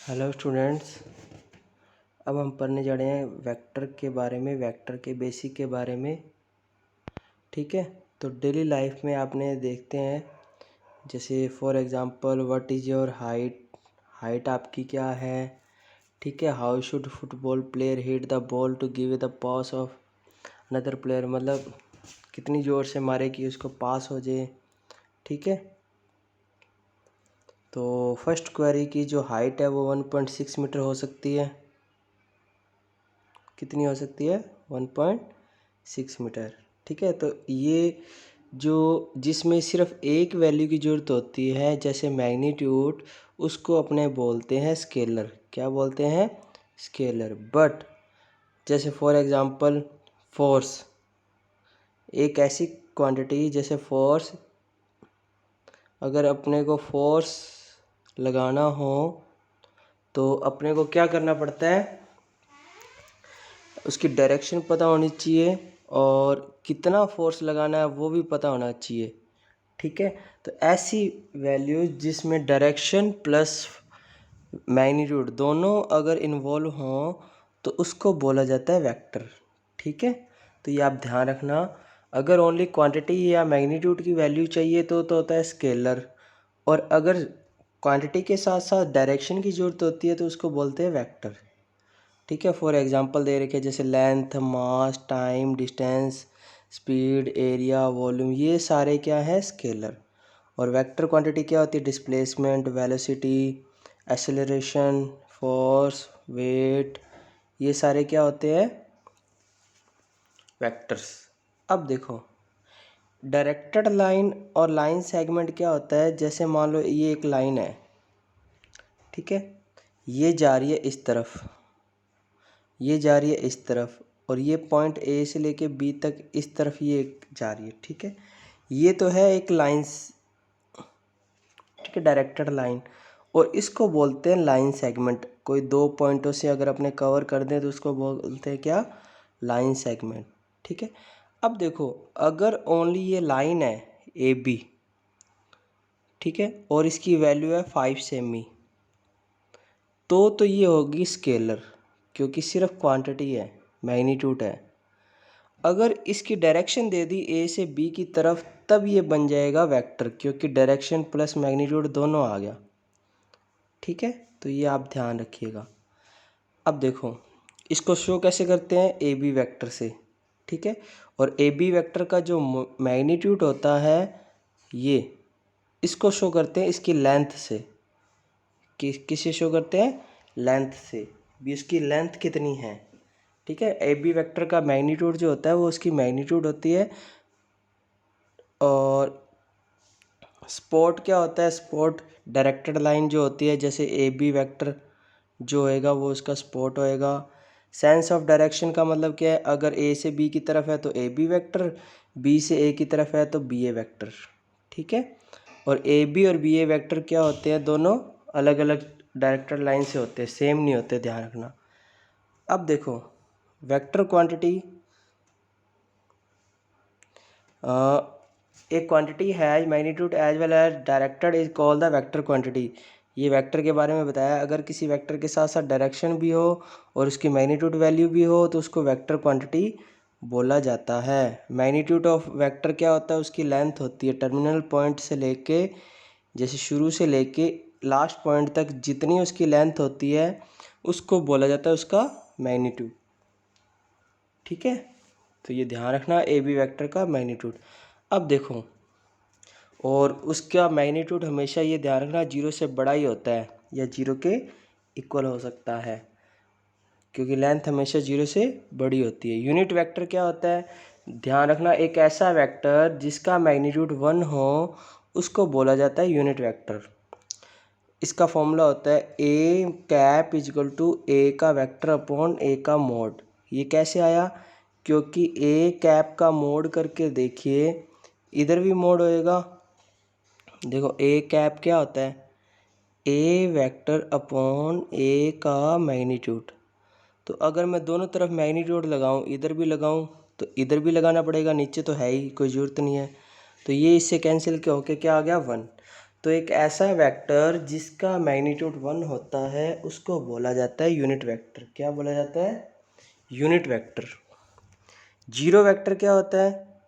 Hello students. अब हम पढ़ने जा रहे हैं वेक्टर के बारे में, वेक्टर के बेसिक के बारे में। ठीक है, तो डेली लाइफ में आपने देखते हैं, जैसे for example what is your height, height आपकी क्या है। ठीक है, how should football player hit the ball to give the pass of another player, मतलब कितनी ज़ोर से मारे कि उसको पास हो जाए। ठीक है, तो फर्स्ट क्वेरी की जो हाइट है वो 1.6 मीटर हो सकती है। कितनी हो सकती है? 1.6 मीटर। ठीक है, तो ये जो जिसमें सिर्फ एक वैल्यू की ज़रूरत होती है, जैसे मैग्नीट्यूड, उसको अपने बोलते हैं स्केलर। क्या बोलते हैं? स्केलर। बट जैसे फॉर एग्जांपल फोर्स, एक ऐसी क्वांटिटी जैसे फोर्स, अगर अपने को फोर्स लगाना हो तो अपने को क्या करना पड़ता है? उसकी डायरेक्शन पता होनी चाहिए और कितना फोर्स लगाना है वो भी पता होना चाहिए। ठीक है, तो ऐसी वैल्यूज जिसमें डायरेक्शन प्लस मैग्नीट्यूड दोनों अगर इन्वॉल्व हों तो उसको बोला जाता है वेक्टर। ठीक है, तो ये आप ध्यान रखना। अगर ओनली क्वांटिटी या मैग्नीट्यूड की वैल्यू चाहिए तो होता है स्केलर, और अगर क्वांटिटी के साथ साथ डायरेक्शन की ज़रूरत होती है तो उसको बोलते हैं वेक्टर। ठीक है, फॉर एग्जांपल दे रखे जैसे length, mass, time, distance, speed, area, volume, ये सारे क्या है? स्केलर। और वेक्टर क्वांटिटी क्या होती है? Displacement, velocity, acceleration, force, weight, ये सारे क्या होते हैं? वेक्टर्स। अब देखो, डायरेक्टेड लाइन और लाइन सेगमेंट क्या होता है? जैसे मान लो ये एक लाइन है, ठीक है, ये जा रही है इस तरफ, ये जा रही है इस तरफ, और ये पॉइंट ए से लेके बी तक इस तरफ ये जा रही है। ठीक है, ये तो है एक लाइन, ठीक है, डायरेक्टेड लाइन, और इसको बोलते हैं लाइन सेगमेंट। कोई दो पॉइंटों से अगर अपने कवर कर दें तो उसको बोलते हैं क्या? Line segment. ठीक है, अब देखो, अगर ओनली ये लाइन है ए बी, ठीक है, और इसकी वैल्यू है 5 सेमी, तो ये होगी स्केलर, क्योंकि सिर्फ क्वांटिटी है, मैग्नीट्यूड है। अगर इसकी डायरेक्शन दे दी ए से बी की तरफ, तब ये बन जाएगा वेक्टर, क्योंकि डायरेक्शन प्लस मैग्नीट्यूड दोनों आ गया। ठीक है, तो ये आप ध्यान रखिएगा। अब देखो, इसको शो कैसे करते हैं? ए बी वेक्टर से। ठीक है, और ए बी वेक्टर का जो मैग्नीट्यूड होता है, ये इसको शो करते हैं इसकी लेंथ से। किससे शो करते हैं? लेंथ से, भी उसकी लेंथ कितनी है। ठीक है, ए बी वेक्टर का मैग्नीट्यूड जो होता है वो उसकी मैग्नीट्यूड होती है। और स्पॉट क्या होता है? स्पॉट डायरेक्टेड लाइन जो होती है, जैसे ए बी वेक्टर जो होएगा वो उसका स्पॉट होएगा। सेंस ऑफ डायरेक्शन का मतलब क्या है? अगर ए से बी की तरफ है तो ए बी वेक्टर, बी से ए की तरफ है तो बी ए वेक्टर। ठीक है, और ए बी और बी ए वेक्टर क्या होते हैं? दोनों अलग अलग डायरेक्टेड लाइन से होते हैं, सेम नहीं होते, ध्यान रखना। अब देखो, वेक्टर क्वांटिटी, एक quantity has magnitude as well as directed is called the vector quantity. ये वेक्टर के बारे में बताया। अगर किसी वेक्टर के साथ साथ डायरेक्शन भी हो और उसकी मैग्नीट्यूड वैल्यू भी हो तो उसको वेक्टर क्वांटिटी बोला जाता है। मैग्नीट्यूड ऑफ वेक्टर क्या होता है? उसकी लेंथ होती है, टर्मिनल पॉइंट से लेके, जैसे शुरू से लेके लास्ट पॉइंट तक जितनी उसकी लेंथ होती है उसको बोला जाता है उसका मैग्नीट्यूड। ठीक है, तो ये ध्यान रखना, ए बी वेक्टर का मैग्नीट्यूड। अब देखो, और उसका मैग्नीट्यूड हमेशा ये ध्यान रखना 0 से बड़ा ही होता है या 0 के इक्वल हो सकता है, क्योंकि लेंथ हमेशा 0 से बड़ी होती है। यूनिट वेक्टर क्या होता है? ध्यान रखना, एक ऐसा वेक्टर जिसका मैग्नीट्यूड 1 हो उसको बोला जाता है यूनिट वेक्टर। इसका फॉर्मूला होता है ए कैप इजल टू ए का वेक्टर अपॉन ए का मोड। ये कैसे आया? क्योंकि ए कैप का मोड करके देखिए, इधर भी मोड होएगा। देखो, ए कैप क्या होता है? ए वेक्टर अपॉन ए का मैग्नीट्यूड। तो अगर मैं दोनों तरफ मैग्नीट्यूड लगाऊं, इधर भी लगाऊं तो इधर भी लगाना पड़ेगा, नीचे तो है ही, कोई ज़रूरत नहीं है। तो ये इससे कैंसिल होके क्या आ गया? 1। तो एक ऐसा वेक्टर जिसका मैग्नीट्यूड 1 होता है उसको बोला जाता है यूनिट वेक्टर। क्या बोला जाता है? Unit vector. जीरो वेक्टर क्या होता है?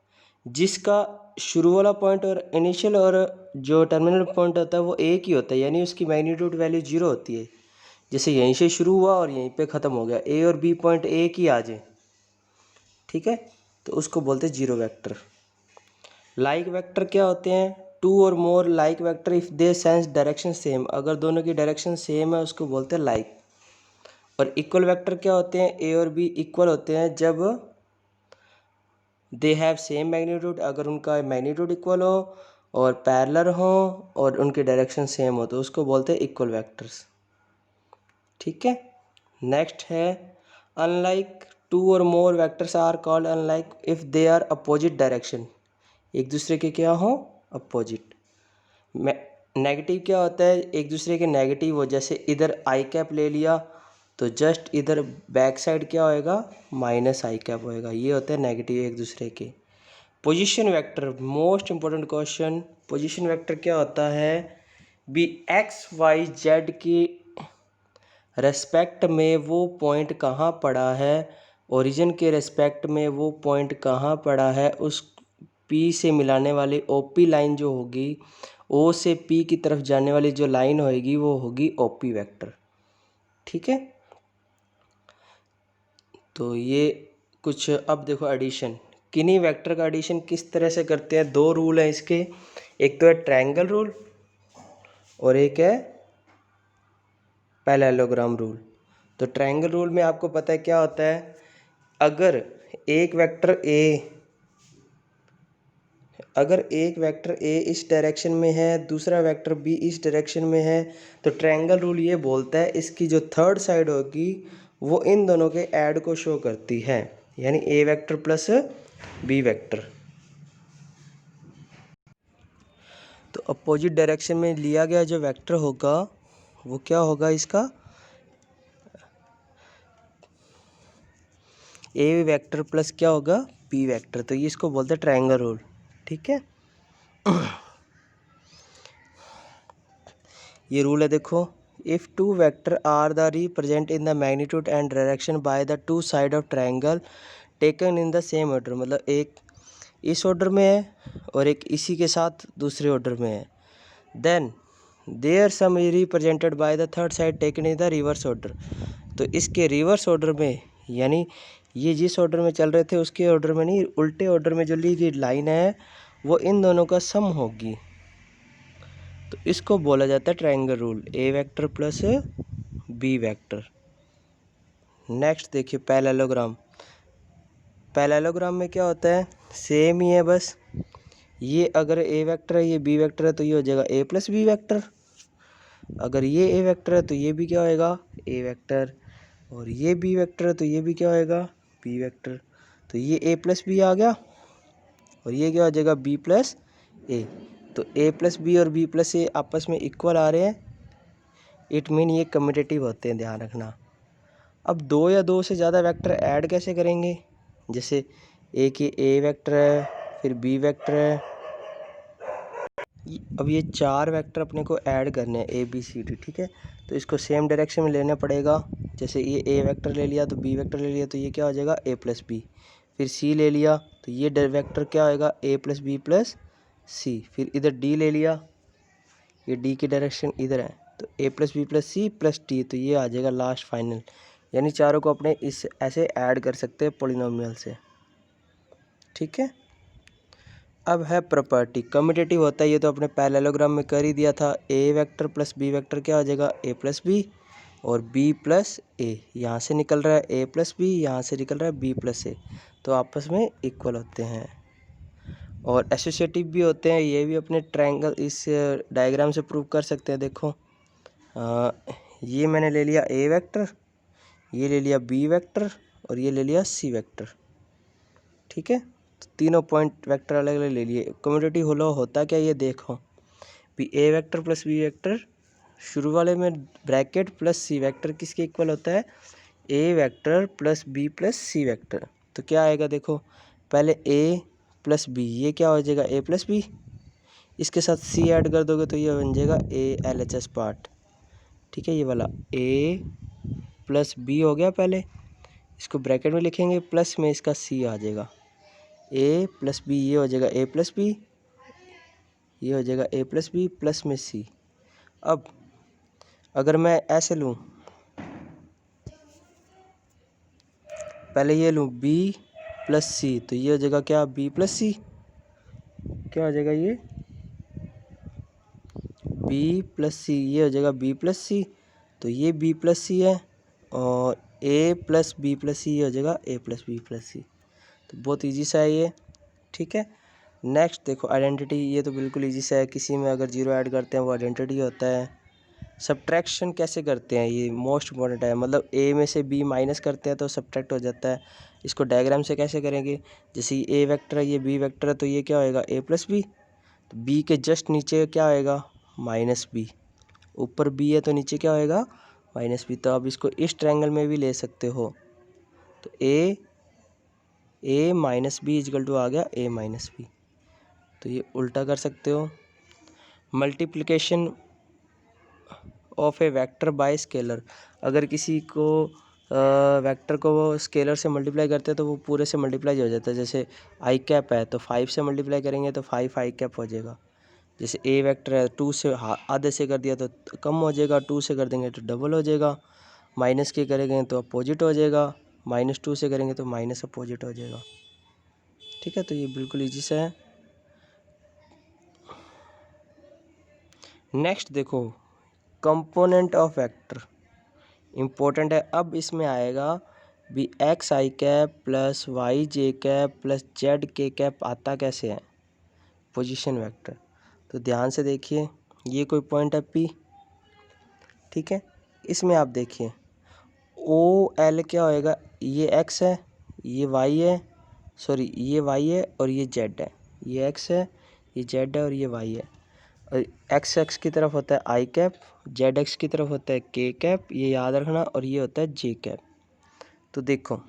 जिसका शुरू वाला पॉइंट और इनिशियल और जो टर्मिनल पॉइंट होता है वो एक ही होता है, यानी उसकी मैग्नीट्यूड वैल्यू जीरो होती है। जैसे यहीं से शुरू हुआ और यहीं पे ख़त्म हो गया, ए और बी पॉइंट एक ही आ जाए, ठीक है, तो उसको बोलते हैं जीरो वेक्टर। लाइक वेक्टर क्या होते हैं? टू और more like vector if they sense direction same, अगर दोनों की डायरेक्शन सेम है उसको बोलते हैं लाइक। और इक्वल वेक्टर क्या होते हैं? ए और बी इक्वल होते हैं जब दे हैव सेम मैग्नीट्यूड, अगर उनका मैग्नीट्यूड इक्वल हो और पैरेलल हो और उनकी डायरेक्शन सेम हो तो उसको बोलते हैं इक्वल वेक्टर्स, ठीक है। नेक्स्ट है अनलाइक, टू और more vectors are called unlike if they are opposite direction, एक दूसरे के क्या हो? अपोजिट। नेगेटिव क्या होता है? एक दूसरे के नेगेटिव हो, जैसे इधर आई कैप ले लिया तो जस्ट इधर बैक साइड क्या होएगा? माइनस आई कैप होएगा, ये होते हैं नेगेटिव एक दूसरे के। Position vector, most important question. Position vector क्या होता है? बी एक्स वाई जेड की रेस्पेक्ट में वो पॉइंट कहाँ पड़ा है, ओरिजिन के रेस्पेक्ट में वो पॉइंट कहाँ पड़ा है, उस पी से मिलाने वाली ओपी लाइन जो होगी, ओ से पी की तरफ जाने वाली जो लाइन होगी वो होगी ओपी वेक्टर, ठीक है। तो ये कुछ, अब देखो एडिशन, किन्हीं वेक्टर का एडिशन किस तरह से करते हैं? दो रूल हैं इसके, एक तो है ट्रायंगल रूल और एक है पैरेललोग्राम रूल। तो ट्रायंगल रूल में आपको पता है क्या होता है? अगर एक वेक्टर ए इस डायरेक्शन में है, दूसरा वेक्टर बी इस डायरेक्शन में है, तो ट्रायंगल रूल ये बोलता है इसकी जो थर्ड साइड होगी वो इन दोनों के ऐड को शो करती है, यानी ए वेक्टर प्लस बी वेक्टर। तो अपोजिट डायरेक्शन में लिया गया जो वेक्टर होगा वो क्या होगा? इसका ए वेक्टर प्लस क्या होगा? B vector. तो ये इसको बोलते हैं ट्रायंगल रूल, ठीक है। ये रूल है, देखो, if two vector are the represent in the magnitude and direction by the two side of triangle taken in the same order, मतलब एक इस ऑर्डर में है और एक इसी के साथ दूसरे ऑर्डर में है, then their sum represented by the third side taken in the reverse order. तो इसके रिवर्स ऑर्डर में, यानी ये जिस ऑर्डर में चल रहे थे उसके ऑर्डर में नहीं, उल्टे ऑर्डर में जो ली गई लाइन है वो इन दोनों का सम होगी, तो इसको बोला जाता है triangle rule, A vector plus B vector. Next देखिए पैरेललोग्राम। पैरेललोग्राम में क्या होता है? सेम ही है, बस ये अगर ए वेक्टर है ये बी वेक्टर है तो ये हो जाएगा ए प्लस बी वेक्टर, अगर ये ए वेक्टर है तो ये भी क्या होएगा? ए वेक्टर, और ये बी वेक्टर है तो ये भी क्या होएगा? B vector. तो ये ए प्लस बी आ गया और ये क्या हो जाएगा? बी प्लस ए। तो ए प्लस बी और बी प्लस ए आपस में इक्वल आ रहे हैं, इट मीन ये कम्यूटेटिव होते हैं, ध्यान रखना। अब दो या दो से ज़्यादा वेक्टर ऐड कैसे करेंगे? जैसे एक ये ए वेक्टर है, फिर बी वेक्टर है, अब ये चार वेक्टर अपने को ऐड करने हैं, ए बी सी डी, ठीक है। तो इसको सेम डायरेक्शन में लेना पड़ेगा, जैसे ये ए वेक्टर ले लिया तो बी वेक्टर ले लिया तो ये क्या हो जाएगा? ए प्लस बी। फिर सी ले लिया तो ये वेक्टर क्या होएगा? ए प्लस बी प्लस सी। फिर इधर डी ले लिया, ये डी की डायरेक्शन इधर है तो A plus B plus C plus D, तो ये आ जाएगा लास्ट फाइनल। यानी चारों को अपने इस ऐसे ऐड कर सकते हैं पॉलिनोमियल से, ठीक है। अब है प्रॉपर्टी, कम्यूटेटिव होता है, ये तो अपने पैरेललोग्राम में कर ही दिया था। ए वेक्टर प्लस बी वेक्टर क्या हो जाएगा? ए प्लस बी, और बी प्लस ए, यहाँ से निकल रहा है ए प्लस बी, यहाँ से निकल रहा है बी प्लस ए, तो आपस में इक्वल होते हैं। और एसोसिएटिव भी होते हैं, ये भी अपने ट्रायंगल इस डायग्राम से प्रूव कर सकते हैं। देखो ये मैंने ले लिया ए वेक्टर, ये ले लिया बी वेक्टर और ये ले लिया सी वेक्टर, ठीक है। तो तीनों पॉइंट वेक्टर अलग अलग ले लिए। कम्यूटेटिव होता क्या ये देखो, भी ए वेक्टर प्लस बी वेक्टर शुरू वाले में ब्रैकेट प्लस सी वेक्टर किसके इक्वल होता है? ए vector plus B plus C vector. तो क्या आएगा देखो, पहले ए प्लस बी, ये क्या हो जाएगा? ए प्लस बी, इसके साथ सी ऐड कर दोगे तो ये बन जाएगा ALHS पार्ट। ठीक है, ये वाला A प्लस B हो गया, पहले इसको ब्रैकेट में लिखेंगे, प्लस में इसका C आ जाएगा, A प्लस B, ये हो जाएगा A प्लस B, ये हो जाएगा A प्लस B प्लस में C। अब अगर मैं ऐसे लूँ, पहले ये लूँ B प्लस C, तो ये हो जाएगा क्या, B प्लस C, क्या हो जाएगा ये B प्लस C, ये हो जाएगा B प्लस C, तो ये B प्लस C है, और A plus B plus C, ये हो जाएगा A plus B plus C। तो बहुत इजी सा है ये। ठीक है, नेक्स्ट देखो आइडेंटिटी, ये तो बिल्कुल इजी सा है, किसी में अगर जीरो ऐड करते हैं वो आइडेंटिटी होता है। सब्ट्रैक्शन कैसे करते हैं, ये मोस्ट इम्पॉर्टेंट है, मतलब A में से B माइनस करते हैं तो सब्ट्रैक्ट हो जाता है। इसको डायग्राम से कैसे करेंगे, जैसे ये A वेक्टर है, ये B वेक्टर है, तो ये क्या होएगा A प्लस B, तो B के जस्ट नीचे क्या होएगा माइनस B, ऊपर B है तो नीचे क्या होएगा माइनस B। तो आप इसको इस ट्रायंगल में भी ले सकते हो, तो A minus B is equal to आ गया A माइनस B। तो ये उल्टा कर सकते हो। Multiplication of A vector by scalar, अगर किसी को वेक्टर को वो स्केलर से मल्टीप्लाई करते हैं तो वो पूरे से मल्टीप्लाई हो जाता है। जैसे आई कैप है तो 5 से मल्टीप्लाई करेंगे तो 5 आई कैप हो जाएगा। जैसे ए वेक्टर है 2 से आधे से कर दिया तो कम हो जाएगा, 2 से कर देंगे तो डबल हो जाएगा, माइनस के करेंगे तो अपोजिट हो जाएगा, -2 से करेंगे तो माइनस अपोजिट हो जाएगा। ठीक है, तो ये बिल्कुल ईजी सा है। नेक्स्ट देखो कंपोनेंट ऑफ वेक्टर, इम्पोर्टेंट है। अब इसमें आएगा भी एक्स आई कैप प्लस वाई जे कैप प्लस जेड के कैप आता कैसे है, पोजीशन वेक्टर। तो ध्यान से देखिए, ये कोई पॉइंट है P, ठीक है, इसमें आप देखिए ओ एल क्या होएगा, ये x है, ये y है, सॉरी ये y है और ये z है, ये x है, ये z है और ये y है। और एक्स एक्स की तरफ होता है आई कैप, जेड एक्स की तरफ होता है के कैप, ये याद रखना, और ये होता है जे कैप। तो देखो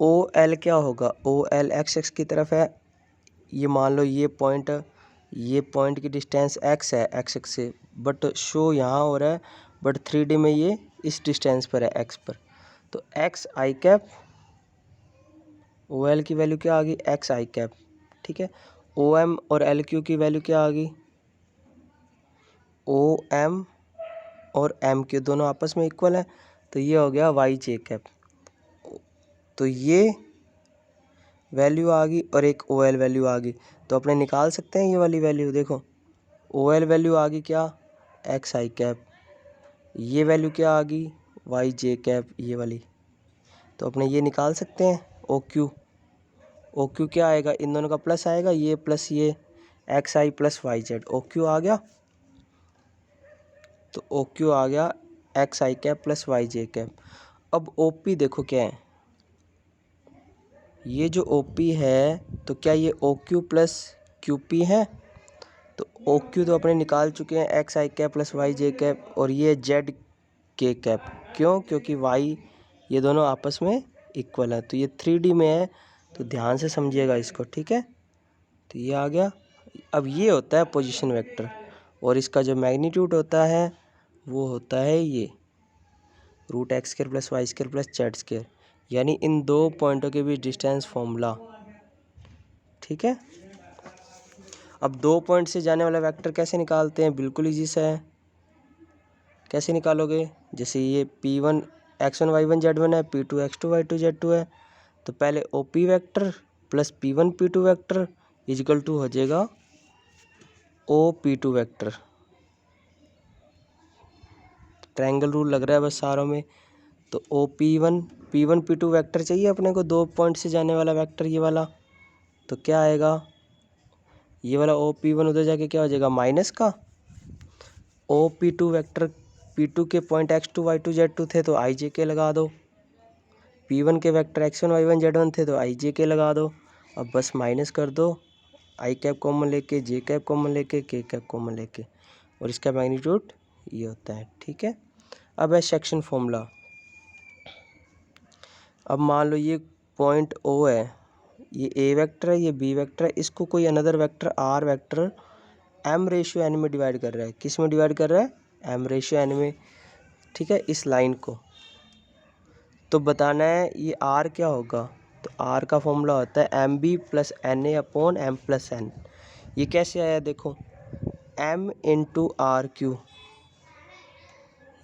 ओ एल क्या होगा, ओ एल एक्स एक्स की तरफ है, ये मान लो ये पॉइंट की डिस्टेंस x है एक्स एक्स से, बट शो यहाँ हो रहा है, बट 3D में ये इस डिस्टेंस पर है x पर। तो एक्स आई कैप, ओ एल की वैल्यू क्या आ गई एक्स आई कैप, ठीक है। ओ एम और एल क्यू की वैल्यू क्या आ गई, ओ एम और एम क्यू दोनों आपस में इक्वल है, तो ये हो गया वाई जे कैप। तो ये वैल्यू आ गई और एक ओ एल वैल्यू आ गई, तो अपने निकाल सकते हैं ये वाली वैल्यू। देखो ओ एल वैल्यू आ गई क्या एक्स आई कैप, ये वैल्यू क्या आ गई वाई जे कैप, ये वाली। तो अपने ये निकाल सकते हैं ओ क्यू, ओ क्यू क्या आएगा, इन दोनों का प्लस आएगा, ये प्लस ये X I plus Y Z, O Q आ गया। तो ओ क्यू आ गया एक्स आई कैप प्लस वाई जे कैप। अब ओ पी देखो क्या है, ये जो ओ पी है तो क्या ये O Q plus Q P है, तो ओ क्यू तो अपने निकाल चुके हैं एक्स आई कैप प्लस वाई जे कैप, और ये जेड के कैप, क्यों, क्योंकि वाई ये दोनों आपस में इक्वल है। तो ये 3D में है, तो ध्यान से समझिएगा इसको, ठीक है। तो ये आ गया। अब ये होता है पोजीशन वेक्टर, और इसका जो मैग्नीट्यूड होता है वो होता है ये root x square plus y square plus z square, यानी इन दो पॉइंटों के बीच डिस्टेंस फॉर्मूला, ठीक है। अब 2 पॉइंट से जाने वाला वेक्टर कैसे निकालते हैं, बिल्कुल ईजी सा है। कैसे निकालोगे, जैसे ये P1 x1 y1 z1 है, P2 x2 y2 z2 है, तो पहले OP vector plus P1 P2 vector is equal to हो जाएगा OP2 वेक्टर। ट्रायंगल रूल लग रहा है बस सारों में। तो P1 P2 वेक्टर चाहिए अपने को, 2 पॉइंट से जाने वाला वेक्टर ये वाला, तो क्या आएगा, ये वाला OP1 उधर जाके क्या हो जाएगा माइनस का OP2 वेक्टर, P2 के पॉइंट x2 y2 z2 थे तो आई जे के लगा दो, P1 के वेक्टर x1 y1 z1 थे तो आई जे के लगा दो। अब बस माइनस कर दो, आई कैप कॉमन लेके, जे कैप कॉमन लेके, के कैप कॉमन लेके, और इसका मैग्नीट्यूड ये होता है, ठीक है। अब है सेक्शन फॉर्मूला। अब मान लो ये पॉइंट O है, ये ए वेक्टर है, ये बी वेक्टर है, इसको कोई another vector r vector m ratio n में डिवाइड कर रहा है। किस में डिवाइड कर रहा है? एम रेशियो एन में। ठीक है, इस लाइन को तो बताना है ये आर क्या होगा। तो आर का फॉर्मूला होता है m b plus n a upon m plus n. ये कैसे आया देखो, एम इंटू आर क्यू,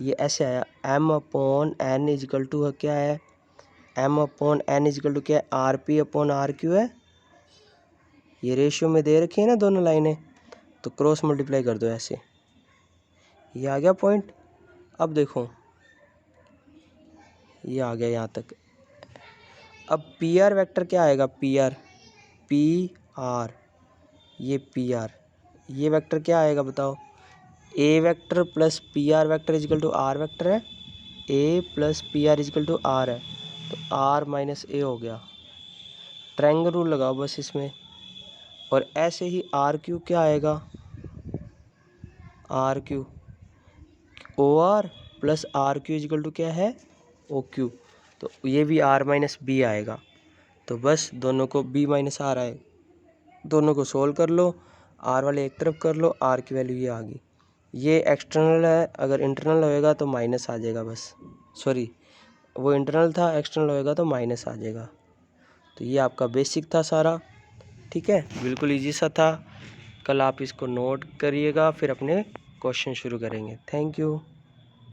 ये ऐसे आया, m upon n is equal to क्या है, m upon n is equal to क्या है, R P upon R Q है। ये रेशियो में दे रखी है ना दोनों लाइनें, तो क्रॉस मल्टीप्लाई कर दो ऐसे, ये आ गया पॉइंट। अब देखो ये आ गया यहाँ तक। अब पी आर वेक्टर क्या आएगा, पी आर, पी आर, ये पी आर, ये वेक्टर क्या आएगा बताओ, A vector plus P R vector is equal to R vector है, A plus P R is equal to R है, तो आर माइनस ए हो गया। ट्रायंगल रूल लगाओ बस इसमें। और ऐसे ही आर क्यू क्या आएगा, R Q, O R plus R Q is equal to क्या है, ओ क्यू, तो ये भी आर माइनस बी आएगा। तो बस दोनों को बी माइनस आर आए, दोनों को सोल्व कर लो, आर वाले एक तरफ कर लो, आर की वैल्यू ये आ गई। ये एक्सटर्नल है, अगर इंटरनल होएगा तो माइनस आ जाएगा बस, सॉरी वो इंटरनल था, एक्सटर्नल होएगा तो माइनस आ जाएगा। तो ये आपका बेसिक था सारा। ठीक है, बिल्कुल इजी सा था। कल आप इसको नोट करिएगा, फिर अपने क्वेश्चन शुरू करेंगे। Thank you.